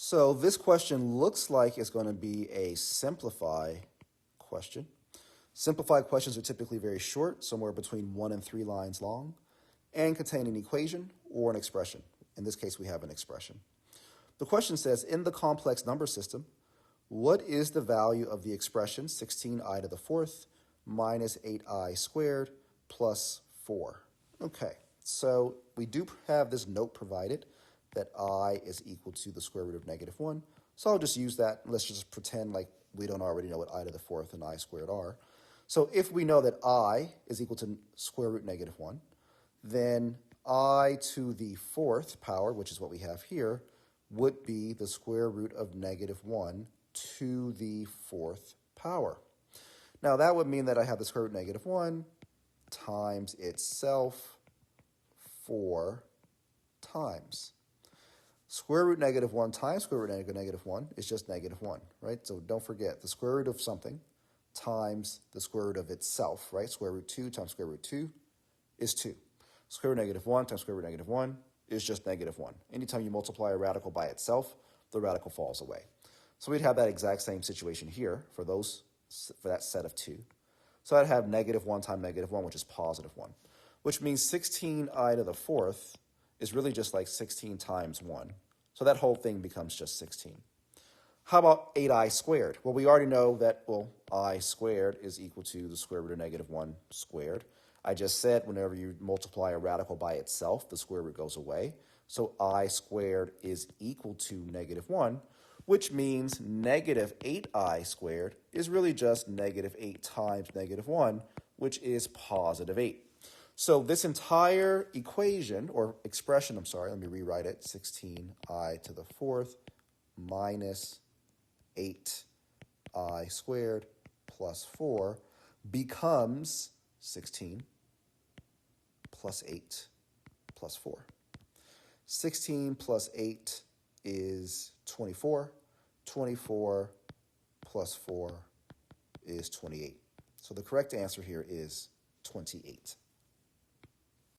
So this question looks like it's going to be a simplify question. Simplified questions are typically very short, somewhere between 1 and 3 lines long, and contain an equation or an expression. In this case, we have an expression. The question says, in the complex number system, what is the value of the expression 16i to the fourth minus 8i squared plus 4? Okay, so we do have this note provided that I is equal to the square root of -1. So I'll just use that. Let's just pretend like we don't already know what I to the fourth and I squared are. So if we know that I is equal to square root -1, then I to the fourth power, which is what we have here, would be the square root of -1 to the fourth power. Now that would mean that I have the square root of -1 times itself 4 times. Square root -1 times square root -1 is just -1, right? So don't forget, the square root of something times the square root of itself, right? Square root 2 times square root 2 is 2. Square root -1 times square root -1 is just -1. Anytime you multiply a radical by itself, the radical falls away. So we'd have that exact same situation here for that set of 2. So I'd have -1 times -1, which is +1, which means 16i to the fourth is really just like 16 times 1. So that whole thing becomes just 16. How about 8i squared? Well, we already know that, I squared is equal to the square root of -1 squared. I just said whenever you multiply a radical by itself, the square root goes away. So I squared is equal to -1, which means -8i squared is really just -8 times -1, which is +8. So this entire equation, or expression, let me rewrite it, 16i to the fourth minus 8i squared plus 4 becomes 16 plus 8 plus 4. 16 plus 8 is 24. 24 plus 4 is 28. So the correct answer here is 28.